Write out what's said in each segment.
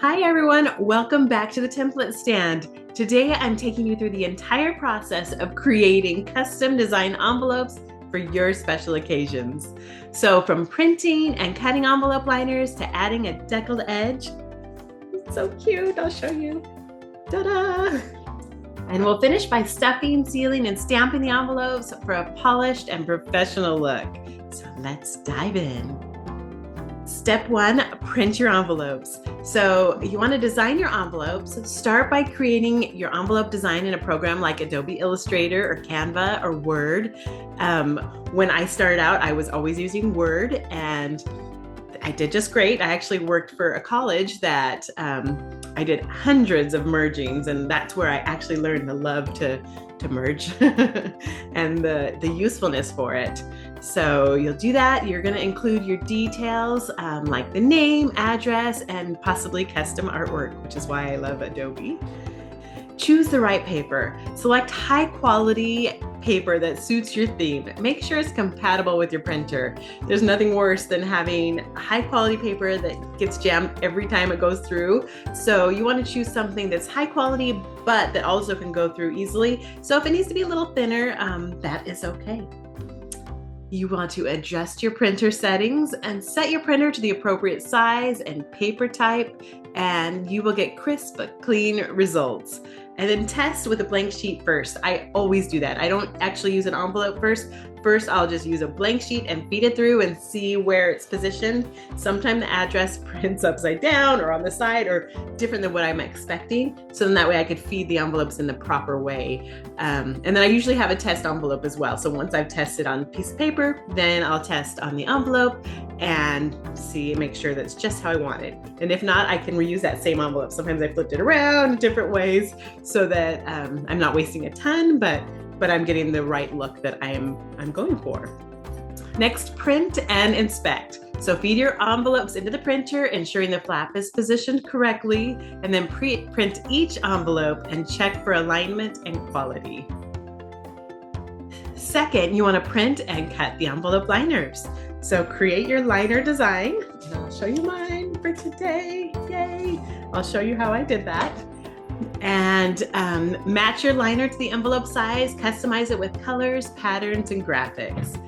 Hi everyone, welcome back to the template stand. Today I'm taking you through the entire process of creating custom design envelopes for your special occasions. So from printing and cutting envelope liners to adding a deckled edge. It's so cute, I'll show you. Ta-da! And we'll finish by stuffing, sealing, and stamping the envelopes for a polished and professional look. So let's dive in. Step 1, print your envelopes. So you want to design your envelopes. Start by creating your envelope design in a program like Adobe Illustrator or Canva or Word. When I started out, I was always using Word and I did just great. I actually worked for a college that I did hundreds of mergings, and that's where I actually learned the love to merge and the usefulness for it. So you'll do that. You're going to include your details like the name, address, and possibly custom artwork, which is why I love Adobe. Choose the right paper. Select high quality paper that suits your theme. Make sure it's compatible with your printer. There's nothing worse than having high quality paper that gets jammed every time it goes through. So you want to choose something that's high quality, but that also can go through easily. So if it needs to be a little thinner, that is okay. You want to adjust your printer settings and set your printer to the appropriate size and paper type, and you will get crisp, clean results. And then test with a blank sheet first. I always do that. I don't actually use an envelope first. First, I'll just use a blank sheet and feed it through and see where it's positioned. Sometimes the address prints upside down or on the side or different than what I'm expecting. So then that way I could feed the envelopes in the proper way. And then I usually have a test envelope as well. So once I've tested on a piece of paper, then I'll test on the envelope and see and make sure that it's just how I want it. And if not, I can reuse that same envelope. Sometimes I flipped it around different ways so that I'm not wasting a ton, but I'm getting the right look that I'm going for. Next, print and inspect. So feed your envelopes into the printer, ensuring the flap is positioned correctly, and then print each envelope and check for alignment and quality. Second, you want to print and cut the envelope liners. So create your liner design, and I'll show you mine for today. Yay! I'll show you how I did that. And match your liner to the envelope size, customize it with colors, patterns, and graphics.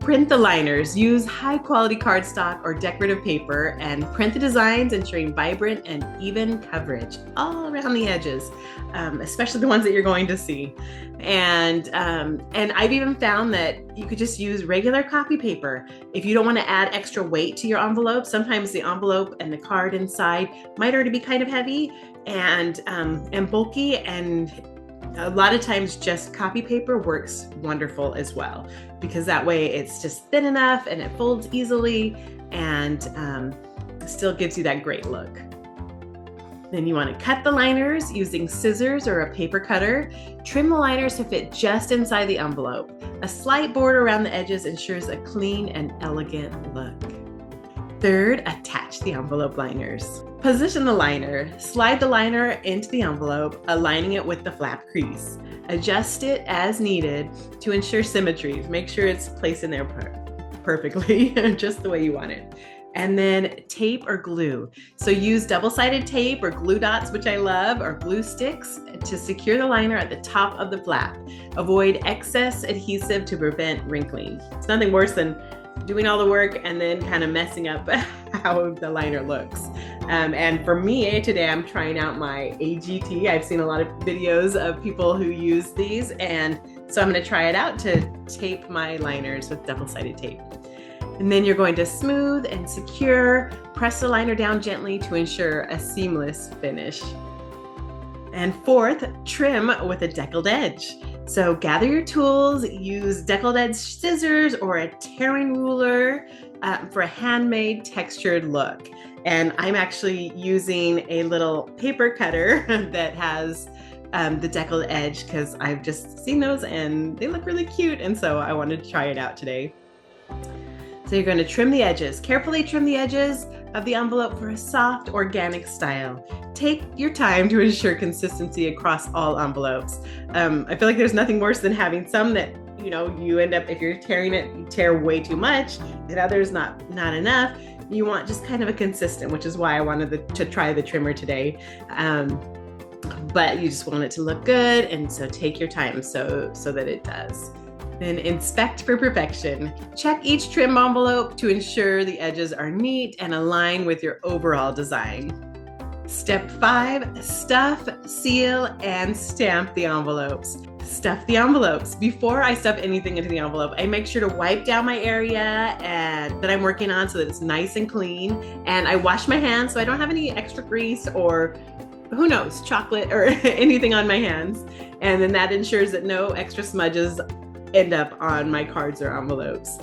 Print the liners. Use high quality cardstock or decorative paper and print the designs, ensuring vibrant and even coverage all around the edges, especially the ones that you're going to see. And I've even found that you could just use regular copy paper. If you don't want to add extra weight to your envelope, sometimes the envelope and the card inside might already be kind of heavy and bulky, and a lot of times just copy paper works wonderful as well, because that way it's just thin enough and it folds easily and still gives you that great look. Then you want to cut the liners using scissors or a paper cutter. Trim the liners to fit just inside the envelope. A slight border around the edges ensures a clean and elegant look. Third, attach the envelope liners. Position the liner. Slide the liner into the envelope, aligning it with the flap crease. Adjust it as needed to ensure symmetry. Make sure it's placed in there perfectly, just the way you want it. And then tape or glue. So use double-sided tape or glue dots, which I love, or glue sticks to secure the liner at the top of the flap. Avoid excess adhesive to prevent wrinkling. It's nothing worse than doing all the work and then kind of messing up how the liner looks. And for me, today I'm trying out my AGT. I've seen a lot of videos of people who use these, and so I'm going to try it out to tape my liners with double-sided tape. And then you're going to smooth and secure, press the liner down gently to ensure a seamless finish. And fourth, trim with a deckled edge. So gather your tools, use deckled edge scissors or a tearing ruler for a handmade textured look. And I'm actually using a little paper cutter that has the deckled edge because I've just seen those and they look really cute. And so I wanted to try it out today. So you're going to trim the edges. Carefully trim the edges of the envelope for a soft, organic style. Take your time to ensure consistency across all envelopes. I feel like there's nothing worse than having some that you know, you end up, if you're tearing it, you tear way too much and others not enough. You want just kind of a consistent, which is why I wanted to try the trimmer today. But you just want it to look good, and so take your time so that it does. Then inspect for perfection. Check each trim envelope to ensure the edges are neat and align with your overall design. Step 5, stuff, seal, and stamp the envelopes. Stuff the envelopes. Before I stuff anything into the envelope, I make sure to wipe down my area that I'm working on so that it's nice and clean. And I wash my hands so I don't have any extra grease or, who knows, chocolate or anything on my hands. And then that ensures that no extra smudges end up on my cards or envelopes.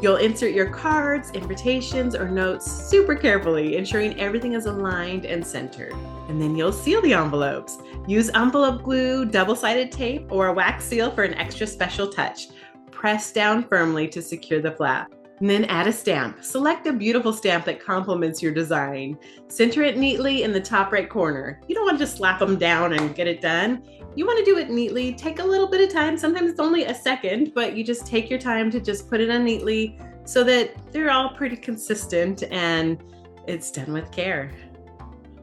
You'll insert your cards, invitations, or notes super carefully, ensuring everything is aligned and centered. And then you'll seal the envelopes. Use envelope glue, double-sided tape, or a wax seal for an extra special touch. Press down firmly to secure the flap. And then add a stamp. Select a beautiful stamp that complements your design. Center it neatly in the top right corner. You don't want to just slap them down and get it done. You want to do it neatly. Take a little bit of time. Sometimes it's only a second, but you just take your time to just put it on neatly so that they're all pretty consistent and it's done with care.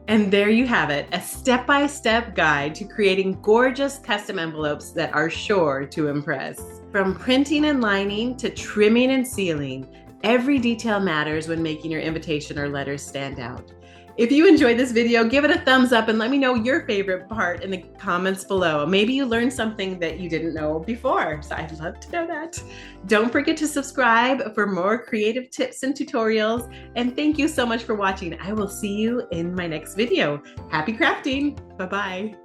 And there you have it, a step-by-step guide to creating gorgeous custom envelopes that are sure to impress. From printing and lining to trimming and sealing, every detail matters when making your invitation or letters stand out. If you enjoyed this video, give it a thumbs up and let me know your favorite part in the comments below. Maybe you learned something that you didn't know before, so I'd love to know that. Don't forget to subscribe for more creative tips and tutorials, and thank you so much for watching. I will see you in my next video. Happy crafting! Bye-bye.